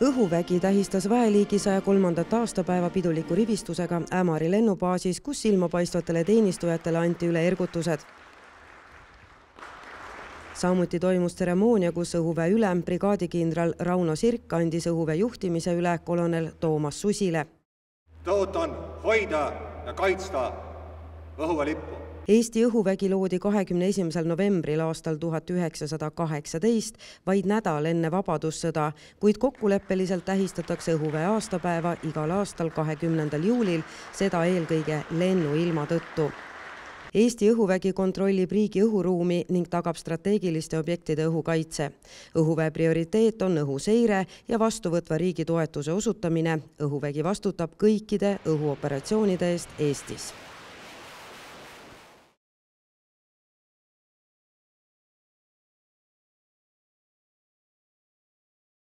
Õhuvägi tähistas väeliigi 103. aastapäeva piduliku rivistusega Ämari lennubaasis, kus silmapaistvatele teenistujatele anti üle ergutused. Samuti toimus tseremoonia, kus õhuväe ülem, brigaadikindral Rauno Sirk andis õhuväe juhtimise üle kolonel Toomas Susile. Tõotan hoida ja kaitsta õhuväe lippu. Eesti õhuvägi loodi 21. novembril aastal 1918, vaid nädal enne vabadussõda, kuid kokkuleppeliselt tähistatakse õhuväe aastapäeva igal aastal 20. juulil, seda eelkõige lennuilma tõttu. Eesti õhuvägi kontrollib riigi õhuruumi ning tagab strateegiliste objektide õhukaitse. Õhuväe prioriteet on õhuseire ja vastuvõtva riigi toetuse osutamine. Õhuvägi vastutab kõikide õhuoperatsioonide eest Eestis.